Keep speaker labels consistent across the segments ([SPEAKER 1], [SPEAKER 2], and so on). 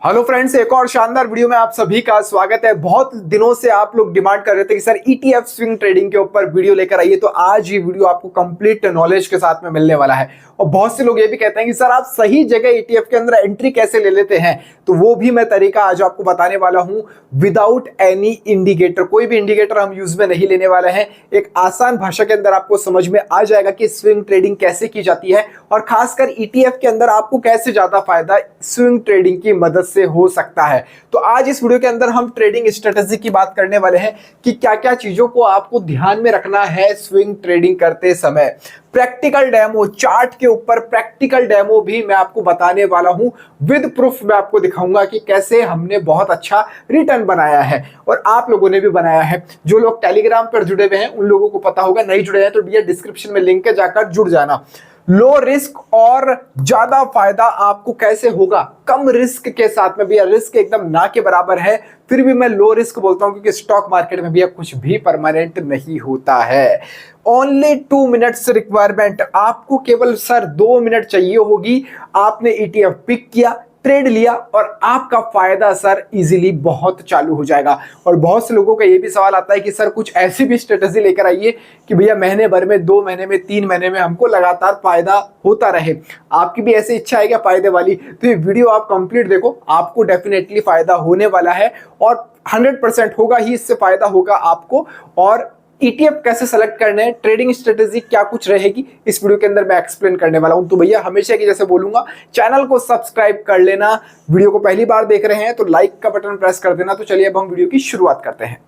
[SPEAKER 1] Hello friends, एक और शानदार वीडियो में आप सभी का स्वागत है। बहुत दिनों से आप लोग डिमांड कर रहे थे कि सर ईटीएफ स्विंग ट्रेडिंग के ऊपर वीडियो लेकर आइए, तो आज ये वीडियो आपको कंप्लीट नॉलेज के साथ में मिलने वाला है। और बहुत से लोग ये भी कहते हैं कि सर आप सही जगह ईटीएफ के अंदर एंट्री कैसे ले लेते हैं, तो वो भी मैं तरीका आज आपको बताने वाला हूं विदाउट एनी इंडिकेटर। कोई भी इंडिकेटर हम यूज में नहीं लेने वाले हैं। एक आसान भाषा के अंदर आपको समझ में आ जाएगा कि स्विंग ट्रेडिंग कैसे की जाती है और खासकर ईटीएफ के अंदर आपको कैसे ज्यादा फायदा स्विंग ट्रेडिंग की मदद से हो सकता है। तो आज इस वीडियो के अंदर हम ट्रेडिंग स्ट्रेटेजी की बात करने वाले हैं कि क्या क्या चीजों को आपको ध्यान में रखना है स्विंग ट्रेडिंग करते समय। प्रैक्टिकल डेमो, चार्ट के ऊपर प्रैक्टिकल डेमो भी मैं आपको बताने वाला हूं। विद प्रूफ मैं आपको दिखाऊंगा कि कैसे हमने बहुत अच्छा रिटर्न बनाया है और आप लोगों ने भी बनाया है। जो लोग टेलीग्राम पर जुड़े हुए हैं उन लोगों को पता होगा, नहीं जुड़े हैं तो भैया डिस्क्रिप्शन में लिंक है, जाकर जुड़ जाना। लो रिस्क और ज्यादा फायदा आपको कैसे होगा कम रिस्क के साथ में। भैया रिस्क एकदम ना के बराबर है, फिर भी मैं लो रिस्क बोलता हूं क्योंकि स्टॉक मार्केट में भैया कुछ भी परमानेंट नहीं होता है। ओनली 2 मिनट्स रिक्वायरमेंट, आपको केवल सर 2 मिनट चाहिए होगी। आपने ईटीएफ पिक किया, ट्रेड लिया और आपका फायदा सर इजीली बहुत चालू हो जाएगा। और बहुत से लोगों का ये भी सवाल आता है कि सर कुछ ऐसी भी स्ट्रेटेजी लेकर आइए कि भैया महीने भर में, 2 महीने में, 3 महीने में हमको लगातार फायदा होता रहे। आपकी भी ऐसी इच्छा है क्या फायदे वाली? तो ये वीडियो आप कंप्लीट देखो, आपको डेफिनेटली फायदा होने वाला है और 100% होगा ही, इससे फायदा होगा आपको। और ईटीएफ कैसे सेलेक्ट करने हैं, ट्रेडिंग स्ट्रेटेजी क्या कुछ रहेगी, इस वीडियो के अंदर मैं एक्सप्लेन करने वाला हूं। तो भैया हमेशा की जैसे बोलूंगा, चैनल को सब्सक्राइब कर लेना। वीडियो को पहली बार देख रहे हैं तो लाइक का बटन प्रेस कर देना। तो चलिए अब हम वीडियो की शुरुआत करते हैं।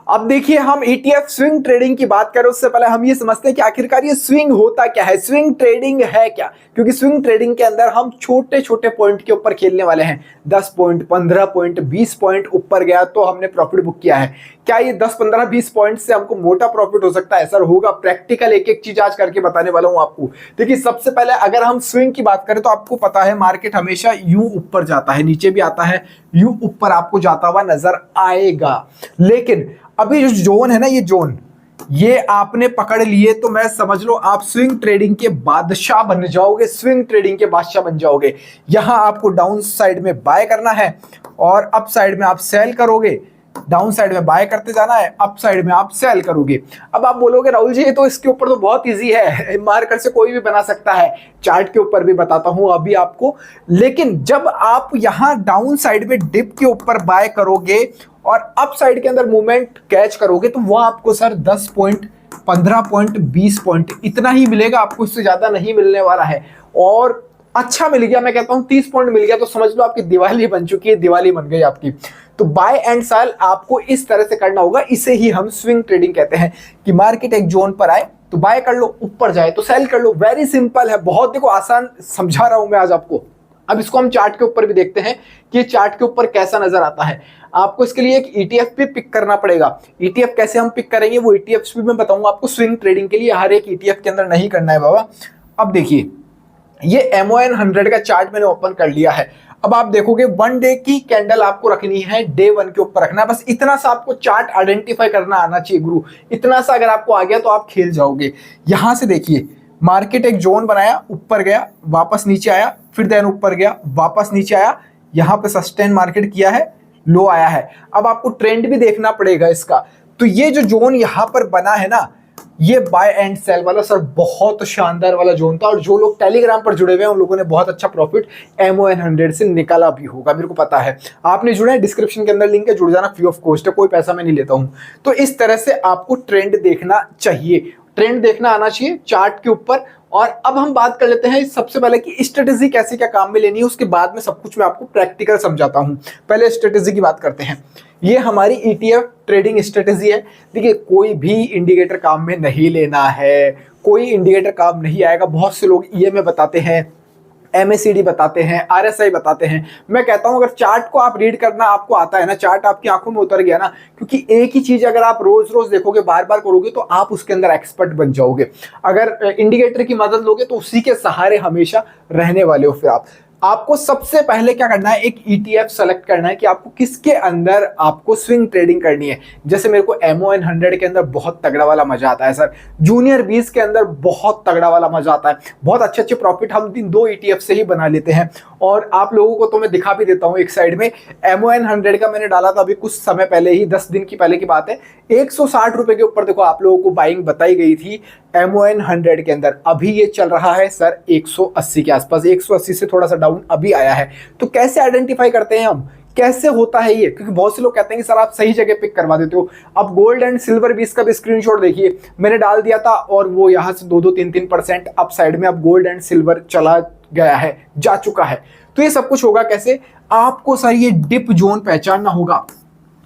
[SPEAKER 1] अब देखिए, हम ईटीएफ स्विंग ट्रेडिंग की बात करें उससे पहले हम ये समझते हैं कि आखिरकार ये स्विंग होता क्या है, स्विंग ट्रेडिंग है क्या। क्योंकि स्विंग ट्रेडिंग के अंदर हम छोटे छोटे पॉइंट के ऊपर खेलने वाले हैं। 10 पॉइंट, 15 पॉइंट, 20 पॉइंट ऊपर गया तो हमने प्रॉफिट बुक किया है। क्या ये 10, 15, 20 पॉइंट से हमको मोटा प्रॉफिट हो सकता है? सर होगा। प्रैक्टिकल एक एक चीज आज करके बताने वाला हूं आपको। देखिए सबसे पहले अगर हम स्विंग की बात करें तो आपको पता है मार्केट हमेशा यूं ऊपर जाता है, नीचे भी आता है, यूं ऊपर आपको जाता हुआ नजर आएगा। लेकिन अभी जो जोन है ना, ये जोन ये आपने पकड़ लिए तो मैं समझ लो आप स्विंग ट्रेडिंग के बादशाह बन जाओगे, स्विंग ट्रेडिंग के बादशाह बन जाओगे। यहां आपको डाउन साइड में बाय करना है और अप साइड में आप सेल करोगे। डाउन साइड में बाय करते जाना है, अप साइड में आप सेल करोगे। अब आप बोलोगे राहुल जी ये तो इसके ऊपर तो बहुत इजी है, मार्केट से कोई भी बना सकता है। चार्ट के ऊपर भी बताता हूं अभी आपको। लेकिन जब आप यहां डाउन साइड में डिप के ऊपर बाय करोगे और अप साइड के अंदर मूवमेंट कैच करोगे तो वह आपको सर 10 पॉइंट, 15 पॉइंट, 20 पॉइंट इतना ही मिलेगा, आपको इससे ज्यादा नहीं मिलने वाला है। और अच्छा मिल गया, मैं कहता हूं 30 पॉइंट मिल गया तो समझ लो आपकी दिवाली बन चुकी है, दिवाली बन गई आपकी। तो बाय एंड सेल आपको इस तरह से करना होगा। इसे ही हम स्विंग ट्रेडिंग कहते हैं कि मार्केट एक जोन पर आए तो बाय कर लो, ऊपर जाए तो सेल कर लो। वेरी सिंपल है, बहुत देखो आसान समझा रहा हूं मैं आज आपको। अब इसको हम चार्ट के ऊपर भी देखते हैं कि चार्ट के ऊपर कैसा नजर आता है। आपको इसके लिए एक ईटीएफ भी पिक करना पड़ेगा। ईटीएफ कैसे हम पिक करेंगे वो ईटीएफ भी मैं बताऊंगा आपको। स्विंग ट्रेडिंग के लिए हर एक ईटीएफ के अंदर नहीं करना है बाबा। अब देखिए ये MON 100 का चार्ट मैंने ओपन कर लिया है। अब आप देखोगे 1 डे की कैंडल आपको रखनी है, डे 1 के ऊपर रखना है। बस इतना सा आपको चार्ट आइडेंटिफाई करना आना चाहिए गुरु। इतना सा अगर आपको आ गया तो आप खेल जाओगे। यहां से देखिए मार्केट एक जोन बनाया, ऊपर गया, वापस नीचे आया, फिर देन ऊपर गया, वापस नीचे आया, यहां पे सस्टेन मार्केट किया है, लो आया है। अब आपको ट्रेंड भी देखना पड़ेगा इसका। तो ये जो जोन यहां पर बना है ना, ये बाय एंड सेल वाला सर बहुत शानदार वाला जोन था। और जो लोग टेलीग्राम पर जुड़े हुए हैं उन लोगों ने बहुत अच्छा प्रॉफिट MON 100 से निकाला भी होगा, मेरे को पता है। आपने जुड़े हैं, डिस्क्रिप्शन के अंदर लिंक है, जुड़ जाना, फ्री ऑफ कॉस्ट है, कोई पैसा मैं नहीं लेता हूं। तो इस तरह से आपको ट्रेंड देखना चाहिए, ट्रेंड देखना आना चाहिए चार्ट के ऊपर। और अब हम बात कर लेते हैं सबसे पहले कि स्ट्रेटेजी कैसे क्या काम में लेनी है, उसके बाद में सब कुछ मैं आपको प्रैक्टिकल समझाता हूं। पहले स्ट्रेटेजी की बात करते हैं। ये हमारी ईटीएफ ट्रेडिंग स्ट्रेटेजी है। देखिए कोई भी इंडिकेटर काम में नहीं लेना है, कोई इंडिकेटर काम नहीं आएगा। बहुत से लोग EMA बताते हैं, MACD बताते हैं, RSI बताते हैं। मैं कहता हूं अगर चार्ट को आप रीड करना आपको आता है ना, चार्ट आपकी आंखों में उतर गया ना, क्योंकि एक ही चीज अगर आप रोज रोज देखोगे, बार बार करोगे तो आप उसके अंदर एक्सपर्ट बन जाओगे। अगर इंडिकेटर की मदद लोगे तो उसी के सहारे हमेशा रहने वाले हो फिर आप। आपको सबसे पहले क्या करना है, एक ETF सेलेक्ट करना है कि आपको किसके अंदर आपको स्विंग ट्रेडिंग करनी है। जैसे मेरे को MON100 के अंदर बहुत तगड़ा वाला मजा आता है सर, जूनियर 20 के अंदर बहुत तगड़ा वाला मजा आता है, बहुत अच्छे अच्छे प्रॉफिट हम इन 2 ETF से ही बना लेते हैं। और आप लोगों को तो मैं दिखा भी देता हूँ, एक साइड में MON100 का मैंने डाला था अभी कुछ समय पहले ही, 10 दिन की पहले की बात है, 160 रुपए के ऊपर देखो आप लोगों को बाइंग बताई गई थी MON100 के अंदर। अभी ये चल रहा है सर 180 के आसपास, 180 से थोड़ा सा डाउन अभी आया है। तो कैसे आइडेंटिफाई करते हैं हम, कैसे होता है ये, क्योंकि बहुत से लोग कहते हैं कि सर आप सही जगह पिक करवा देते हो। अब गोल्ड एंड सिल्वर भी इसका भी स्क्रीनशॉट देखिए, मैंने डाल दिया था और वो यहाँ से 2-2, 3-3% अप साइड में अब गोल्ड एंड सिल्वर चला गया है, जा चुका है। तो ये सब कुछ होगा कैसे, आपको सर ये डिप जोन पहचानना होगा।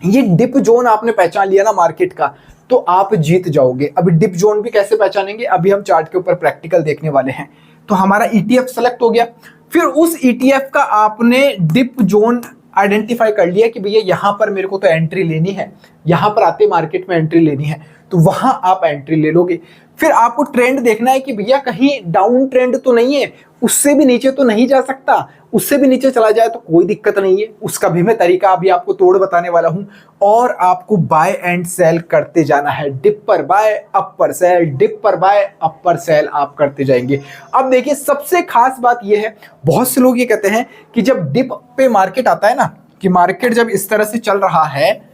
[SPEAKER 1] ये डिप जोन आपने पहचान लिया ना मार्केट का, तो आप जीत जाओगे। अभी डिप जोन भी कैसे पहचानेंगे, अभी हम चार्ट के ऊपर प्रैक्टिकल देखने वाले हैं। तो हमारा ETF सेलेक्ट हो गया, फिर उस ETF का आपने डिप जोन आइडेंटिफाई कर लिया कि भैया यहाँ पर मेरे को तो एंट्री लेनी है, यहाँ पर आते मार्केट में एंट्री लेनी है, तो वहां आप एंट्री ले लोगे। फिर आपको ट्रेंड देखना है कि भैया कहीं डाउन ट्रेंड तो नहीं है, उससे भी नीचे तो नहीं जा सकता, उससे भी नीचे चला जाए तो कोई दिक्कत नहीं है, उसका भी मैं तरीका अभी आपको तोड़ बताने वाला हूं। और आपको बाय एंड सेल करते जाना है, डिप पर बाय, अप पर सेल, डिप पर बाय, अप पर सेल आप करते जाएंगे। अब देखिए सबसे खास बात यह है, बहुत से लोग ये कहते हैं कि जब डिप पे मार्केट आता है ना, कि मार्केट जब इस तरह से चल रहा है,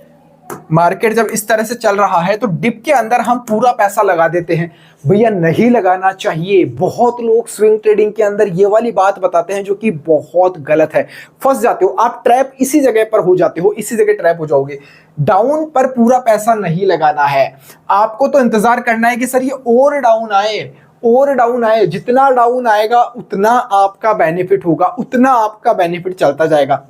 [SPEAKER 1] मार्केट जब इस तरह से चल रहा है तो डिप के अंदर हम पूरा पैसा लगा देते हैं। भैया नहीं लगाना चाहिए। बहुत लोग स्विंग ट्रेडिंग के अंदर ये वाली बात बताते हैं जो कि बहुत गलत है, फंस जाते हो आप, ट्रैप इसी जगह पर हो जाते हो, इसी जगह ट्रैप हो जाओगे। डाउन पर पूरा पैसा नहीं लगाना है, आपको तो इंतजार करना है कि सर ये और डाउन आए, और डाउन आए, जितना डाउन आएगा उतना आपका बेनिफिट होगा, उतना आपका बेनिफिट चलता जाएगा।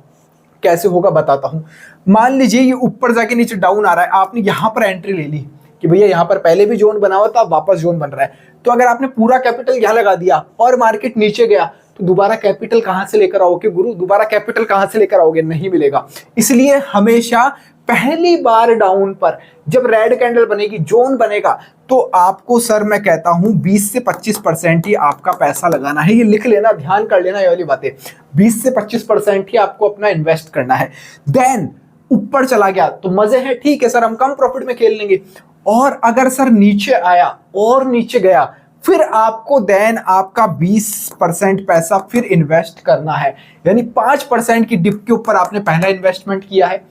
[SPEAKER 1] कैसे होगा बताता हूं। मान लीजिए ये ऊपर जाके नीचे डाउन आ रहा है, आपने यहां पर एंट्री ले ली कि भैया यहां पर पहले भी जोन बना हुआ था, वापस जोन बन रहा है, तो अगर आपने पूरा कैपिटल यहां लगा दिया और मार्केट नीचे गया तो दोबारा कैपिटल कहां से लेकर आओगे गुरु, दोबारा कैपिटल कहां से लेकर आओगे, नहीं मिलेगा। इसलिए हमेशा पहली बार डाउन पर जब रेड कैंडल बनेगी, जोन बनेगा, तो आपको सर मैं कहता हूं 20 से 25% ही आपका पैसा लगाना है। ये लिख लेना, ध्यान कर लेना ये वाली बातें, 20 से 25% ही आपको अपना इन्वेस्ट करना है। देन ऊपर चला गया तो मजे हैं, ठीक है सर हम कम प्रॉफिट में खेल लेंगे। और अगर सर नीचे आया और नीचे गया, फिर आपको देन आपका 20% पैसा फिर इन्वेस्ट करना है। यानी 5% की डिप के ऊपर आपने पहला इन्वेस्टमेंट किया है,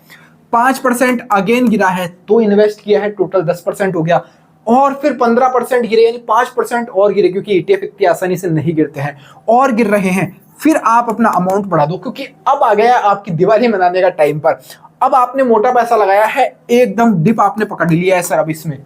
[SPEAKER 1] 5% अगेन गिरा है तो इन्वेस्ट किया है, टोटल 10% हो गया। और फिर 15% गिरे, यानी 5% और गिरे, क्योंकि ETF इतनी आसानी से नहीं गिरते हैं, और गिर रहे हैं। फिर आप अपना अमाउंट बढ़ा दो, क्योंकि अब आ गया आपकी दिवाली मनाने का टाइम पर। अब आपने मोटा पैसा लगाया है, एकदम डिप आपने पकड़ लिया है सर। अब इसमें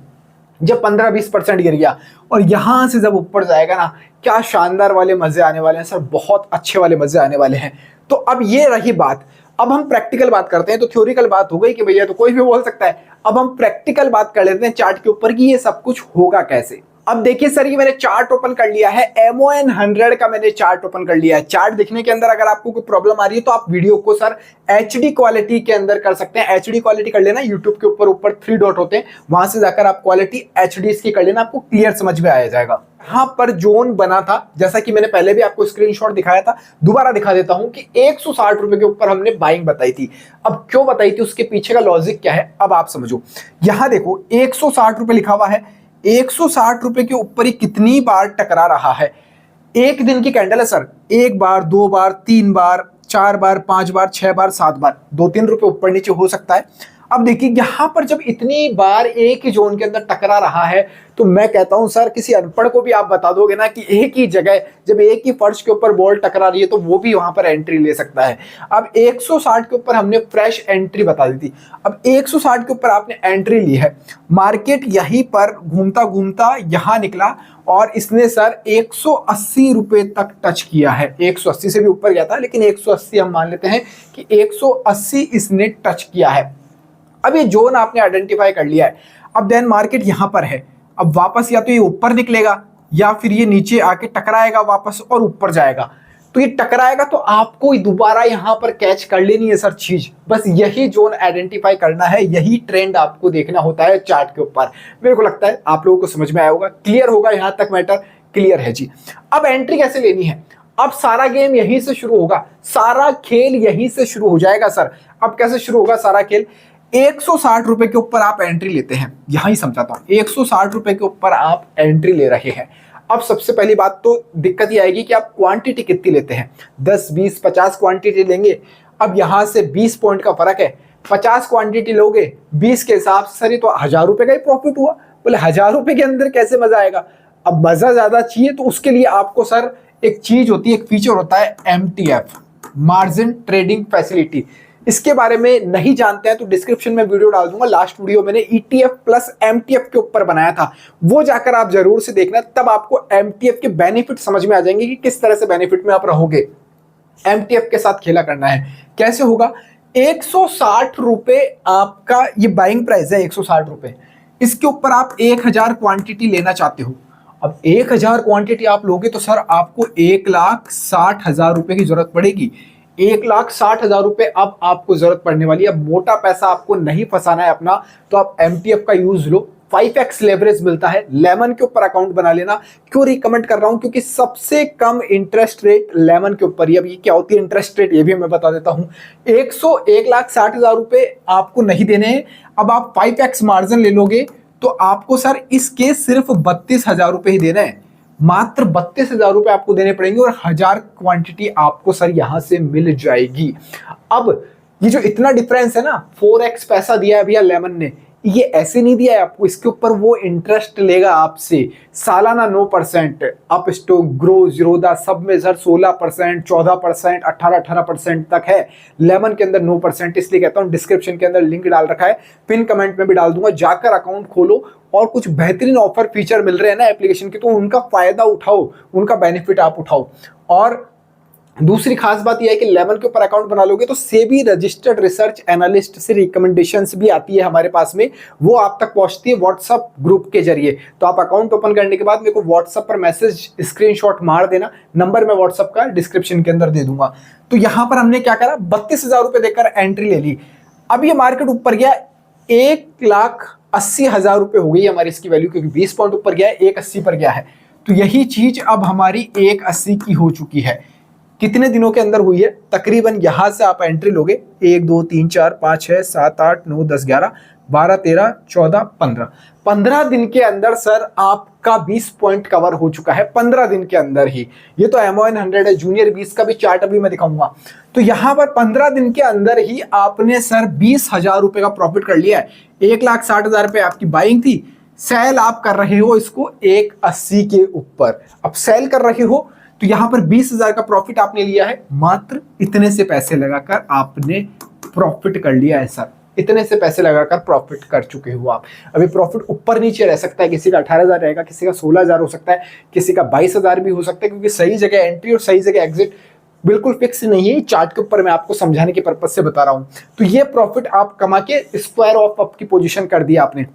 [SPEAKER 1] जब 15-20% गिर गया और यहां से जब ऊपर जाएगा ना, क्या शानदार वाले मजे आने वाले हैं सर, बहुत अच्छे वाले मजे आने वाले हैं। तो अब ये रही बात। अब हम प्रैक्टिकल बात करते हैं। तो थ्योरिकल बात हो गई कि भैया तो कोई भी बोल सकता है, अब हम प्रैक्टिकल बात कर लेते हैं चार्ट के ऊपर कि ये सब कुछ होगा कैसे। अब देखिए सर, ये मैंने चार्ट ओपन कर लिया है, MON100 का मैंने चार्ट ओपन कर लिया है। चार्ट दिखने के अंदर अगर आपको कोई प्रॉब्लम आ रही है तो आप वीडियो को सर HD क्वालिटी के अंदर कर सकते हैं। HD क्वालिटी कर लेना, यूट्यूब के ऊपर 3 डॉट होते हैं, वहां से जाकर आप क्वालिटी HD इसकी कर लेना, आपको क्लियर समझ में आ जाएगा। यहाँ पर जोन बना था, जैसा कि मैंने पहले भी आपको स्क्रीनशॉट दिखाया था, दोबारा दिखा देता हूं कि 160 रुपए के ऊपर हमने बाइंग बताई थी। अब क्यों बताई थी, उसके पीछे का लॉजिक क्या है, अब आप समझो। यहां देखो 160 रुपए लिखा हुआ है, 160 रुपए के ऊपर ही कितनी बार टकरा रहा है। एक दिन की कैंडल है सर, 1 बार, 2 बार, 3 बार, 4 बार, 5 बार, 6 बार, 7 बार, 2-3 रुपए ऊपर नीचे हो सकता है। अब देखिए यहां पर जब इतनी बार एक ही जोन के अंदर टकरा रहा है, तो मैं कहता हूं सर किसी अनपढ़ को भी आप बता दोगे ना कि एक ही जगह जब एक ही फर्श के ऊपर बॉल टकरा रही है तो वो भी वहां पर एंट्री ले सकता है। अब 160 के ऊपर हमने फ्रेश एंट्री बता दी थी, अब 160 के ऊपर आपने एंट्री ली है, मार्केट यहीं पर घूमता घूमता यहां निकला और इसने सर 180 रुपए तक टच किया है। 180 से भी ऊपर गया था, लेकिन 180 हम मान लेते हैं कि 180 इसने टच किया है। अब ये जोन आपने आइडेंटिफाई कर लिया है। अब देन मार्केट यहां पर है, अब वापस या तो ये ऊपर निकलेगा या फिर ये नीचे आके टकराएगा वापस और ऊपर जाएगा। तो ये टकराएगा तो आपको दोबारा यहां पर कैच कर लेनी है सर चीज, बस यही जोन आइडेंटिफाई करना है, यही ट्रेंड आपको देखना होता है चार्ट के ऊपर। मेरे को लगता है आप लोगों को समझ में आया होगा, क्लियर होगा, यहां तक मैटर क्लियर है जी। अब एंट्री कैसे लेनी है, अब सारा गेम यहीं से शुरू होगा, सारा खेल यहीं से शुरू हो जाएगा सर। अब कैसे शुरू होगा सारा खेल? 160 रुपए के ऊपर आप एंट्री लेते हैं, यहां ही समझाता हूं। 160 रुपए के ऊपर आप एंट्री ले रहे हैं। अब सबसे पहली बात तो दिक्कत ये आएगी कि आप क्वांटिटी कितनी लेते हैं। 10, 20, 50 क्वांटिटी लेंगे। अब यहां से 20 पॉइंट का फर्क है। 50 क्वांटिटी लोगे 20 के हिसाब से, सर ये तो 1000 रुपए का ही प्रॉफिट हुआ। बोले 1000 रुपए के अंदर कैसे मजा आएगा? अब मजा ज्यादा चाहिए तो उसके लिए आपको सर एक चीज होती है, एक फीचर होता है MTF, मार्जिन ट्रेडिंग फैसिलिटी। इसके बारे में नहीं जानते हैं तो डिस्क्रिप्शन में वीडियो डाल दूंगा। लास्ट वीडियो मैंने ETF प्लस MTF के ऊपर बनाया था, वो जाकर आप जरूर से देखना, तब आपको MTF के बेनिफिट समझ में आ जाएंगे कि किस तरह से बेनिफिट में आप रहोगे। MTF के साथ खेला करना है। कैसे होगा? 160 रुपए आपका ये बाइंग प्राइस है, 160 रुपए। इसके ऊपर आप 1000 क्वांटिटी लेना चाहते हो। अब 1000 क्वांटिटी आप लोगे तो सर आपको 1,60,000 रुपए की जरूरत पड़ेगी। 1,60,000 रुपए अब आपको जरूरत पड़ने वाली है। मोटा पैसा आपको नहीं फंसाना है अपना, तो आप MTF का यूज लो। 5x लेवरेज मिलता है। लेमन के ऊपर अकाउंट बना लेना। क्यों रिकमेंड कर रहा हूं? क्योंकि सबसे कम इंटरेस्ट रेट लेमन के ऊपर ही। अब ये क्या होती है इंटरेस्ट रेट, ये भी मैं बता देता हूं। 1,60,000 रुपए आपको नहीं देने हैं। अब आप 5x मार्जिन ले लोगे तो आपको सर इसके सिर्फ 32,000 रुपए ही देना है। मात्र 32,000 रुपए आपको देने पड़ेंगे और 1000 क्वांटिटी आपको सर यहां से मिल जाएगी। अब ये जो इतना डिफरेंस है ना, 4x पैसा दिया है भैया लेमन ने, ये ऐसे नहीं दिया है आपको, इसके ऊपर वो इंटरेस्ट लेगा आपसे सालाना 9%। अप स्टॉक, ग्रो, जीरोधा सब में सर 16%, 14%, 18% तक है। लेमन के अंदर 9%। इसलिए कहता हूं डिस्क्रिप्शन के अंदर लिंक डाल रखा है, पिन कमेंट में भी डाल दूंगा, जाकर अकाउंट खोलो और कुछ बेहतरीन ऑफर फीचर मिल रहे हैं ना एप्लीकेशन के, तो उनका फायदा उठाओ, उनका बेनिफिट आप उठाओ। और दूसरी खास बात यह है कि लेमन के ऊपर अकाउंट बना लोगे तो सेबी रजिस्टर्ड रिसर्च एनालिस्ट से रिकमेंडेशंस भी आती है हमारे पास में, वो आप तक पहुंचती है व्हाट्सएप ग्रुप के जरिए। तो आप अकाउंट ओपन करने के बाद मेरे को व्हाट्सएप पर मैसेज स्क्रीनशॉट मार देना, नंबर मैं व्हाट्सएप का डिस्क्रिप्शन के अंदर दे दूंगा। तो यहां पर हमने क्या करा, 32,000 रुपए देकर एंट्री ले ली। अब ये मार्केट ऊपर गया, 1,80,000 रुपए हो गई हमारी इसकी वैल्यू, क्योंकि 20 पॉइंट ऊपर गया है, 180 पर गया है। तो यही चीज अब हमारी 180 की हो चुकी है। कितने दिनों के अंदर हुई है? तकरीबन यहां से आप एंट्री लोगे 1 2 3 4 5 6 7 8 9 10 11 12 13 14 15 दिन के अंदर सर आपका 20 पॉइंट कवर हो चुका है, 15 दिन के अंदर ही। ये तो MON 100 है, जूनियर 20 का भी चार्ट अभी मैं दिखाऊंगा। तो यहां पर 15 दिन के अंदर ही आपने सर 20,000 रुपए का प्रॉफिट कर लिया है। 1,60,000 रुपए आपकी बाइंग थी, सेल आप कर रहे हो इसको 180 के ऊपर। अब सेल कर रहे हो तो यहां पर 20,000 का प्रॉफिट आपने लिया है। मात्र इतने से पैसे लगाकर आपने प्रॉफिट कर लिया है सर, इतने से पैसे लगाकर प्रॉफिट कर चुके हो आप। अभी प्रॉफिट ऊपर नीचे रह सकता है, किसी का 18,000 रहेगा, किसी का 16,000 हो सकता है, किसी का 22,000 भी हो सकता है, क्योंकि सही जगह एंट्री और सही जगह एग्जिट बिल्कुल फिक्स नहीं है। चार्ट के ऊपर मैं आपको समझाने के पर्पज से बता रहा हूं। तो ये प्रॉफिट आप कमा के स्क्वायर ऑफ अप की पोजीशन कर दिया आपने।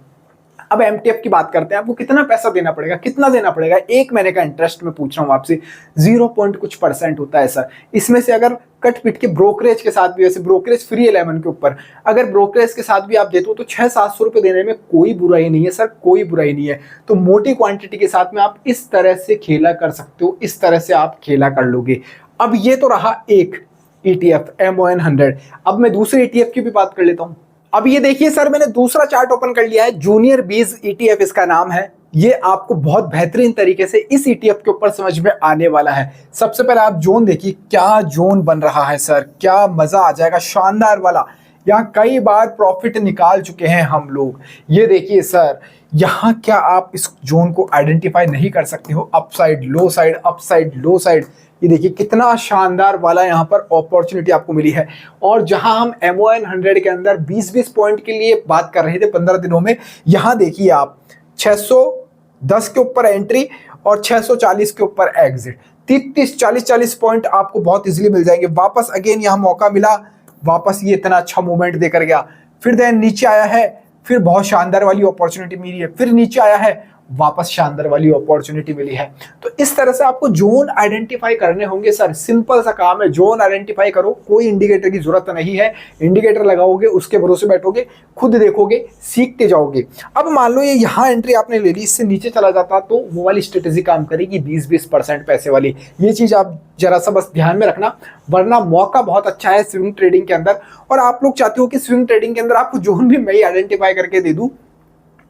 [SPEAKER 1] अब MTF की बात करते हैं, आपको कितना पैसा देना पड़ेगा, कितना देना पड़ेगा? 1 महीने का इंटरेस्ट में पूछ रहा हूं आपसे, 0 पॉइंट कुछ % होता है सर। इसमें से अगर कट पिट के ब्रोकरेज के साथ भी, वैसे ब्रोकरेज फ्री है लेमन के ऊपर, अगर ब्रोकरेज के साथ भी आप देते हो तो 600-700 रुपए देने में कोई बुराई नहीं है सर, कोई बुराई नहीं है। तो मोटी क्वांटिटी के साथ में आप इस तरह से खेला कर सकते हो, इस तरह से आप खेला कर लोगे। अब ये तो रहा एक ETF MON 100। अब मैं दूसरे ETF की भी बात कर लेता हूं। अब ये देखिए सर, मैंने दूसरा चार्ट ओपन कर लिया है, जूनियर 20 ETF इसका नाम है। ये आपको बहुत बेहतरीन तरीके से इस ETF के ऊपर समझ में आने वाला है। सबसे पहले आप जोन देखिए, क्या जोन बन रहा है सर, क्या मजा आ जाएगा, शानदार वाला। यहाँ कई बार प्रॉफिट निकाल चुके हैं हम लोग। ये देखिए सर, यहाँ क्या आप इस जोन को आइडेंटिफाई नहीं कर सकते हो? अपसाइड, लो साइड, अपसाइड, लो साइड। ये देखिए कितना शानदार वाला यहाँ पर अपॉर्चुनिटी आपको मिली है। और जहां हम MON 100 के अंदर 20-20 पॉइंट के लिए बात कर रहे थे 15 दिनों में, यहाँ देखिए आप 610 के ऊपर एंट्री और 640 के ऊपर एग्जिट। 30-30, 40-40 पॉइंट आपको बहुत इजीली मिल जाएंगे। वापस अगेन यहाँ मौका मिला, वापस ये इतना अच्छा मूवमेंट देकर गया, फिर देन नीचे आया है, फिर बहुत शानदार वाली अपॉर्चुनिटी मिली है, फिर नीचे आया है वापस शानदार वाली अपॉर्चुनिटी मिली है। तो इस तरह से आपको जोन आइडेंटिफाई करने होंगे सर, सिंपल सा काम है, जोन आइडेंटिफाई करो, कोई इंडिकेटर की जरूरत नहीं है, इंडिकेटर लगाओगे उसके भरोसे बैठोगे, खुद देखोगे, सीखते जाओगे। अब मान लो ये यहाँ एंट्री आपने ले ली, इससे नीचे चला जाता तो वो वाली स्ट्रेटेजी काम करेगी 20-20% पैसे वाली। ये चीज आप जरा सा बस ध्यान में रखना, वरना मौका बहुत अच्छा है स्विंग ट्रेडिंग के अंदर। और आप लोग चाहते हो कि स्विंग ट्रेडिंग के अंदर आपको जोन भी मैं ही आइडेंटिफाई करके दे दूं,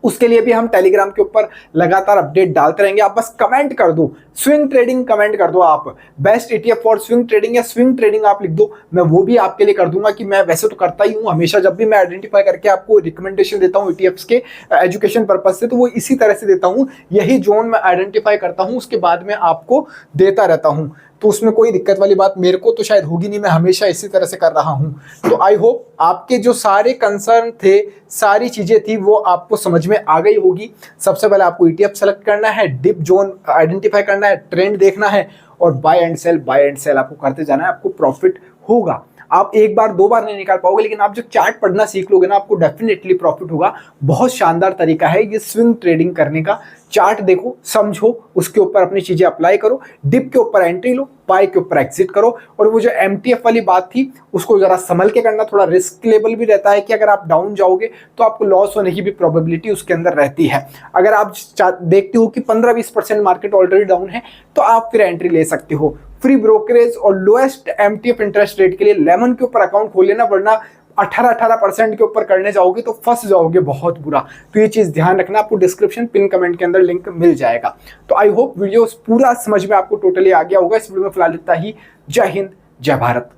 [SPEAKER 1] उसके लिए भी हम टेलीग्राम के ऊपर लगातार अपडेट डालते रहेंगे। आप बस कमेंट कर दो स्विंग ट्रेडिंग, कमेंट कर दो आप best ETF for swing trading या स्विंग ट्रेडिंग आप लिख दो, मैं वो भी आपके लिए कर दूंगा। कि मैं वैसे तो करता ही हूं हमेशा, जब भी मैं आइडेंटिफाई करके आपको रिकमेंडेशन देता हूं ETFs के एजुकेशन पर्पज से, तो वो इसी तरह से देता हूं, यही जोन मैं आइडेंटिफाई करता हूं, उसके बाद में आपको देता रहता हूं। तो उसमें कोई दिक्कत वाली बात मेरे को तो शायद होगी नहीं, मैं हमेशा इसी तरह से कर रहा हूं। तो आई होप आपके जो सारे कंसर्न थे, सारी चीजें थी, वो आपको समझ में आ गई होगी। सबसे पहले आपको ETF सेलेक्ट करना है, डिप जोन आइडेंटिफाई करना है, ट्रेंड देखना है, और बाय एंड सेल आपको करते जाना है, आपको प्रॉफिट होगा। आप एक बार दो बार नहीं निकाल पाओगे, लेकिन आप जब चार्ट पढ़ना सीख लोगे ना, आपको डेफिनेटली प्रॉफिट होगा। बहुत शानदार तरीका है ये स्विंग ट्रेडिंग करने का। चार्ट देखो, समझो, उसके ऊपर अपनी चीजें अप्लाई करो, डिप के ऊपर एंट्री लो, बाय के ऊपर एग्जिट करो। और वो जो MTF वाली बात थी, उसको जरा संभल के करना, थोड़ा रिस्क लेवल भी रहता है कि अगर आप डाउन जाओगे तो आपको लॉस होने की भी प्रोबेबिलिटी उसके अंदर रहती है। अगर आप देखते हो कि 15-20% मार्केट ऑलरेडी डाउन है, तो आप फिर एंट्री ले सकते हो। फ्री ब्रोकरेज और लोएस्ट MTF इंटरेस्ट रेट के लिए लेमन के ऊपर अकाउंट खोल लेना, वरना 18% के ऊपर करने जाओगे तो फंस जाओगे बहुत बुरा। तो ये चीज ध्यान रखना, आपको डिस्क्रिप्शन पिन कमेंट के अंदर लिंक मिल जाएगा। तो आई होप वीडियो पूरा समझ में आपको टोटली आ गया होगा। इस वीडियो में फिलहाल इतना ही। जय हिंद, जय भारत।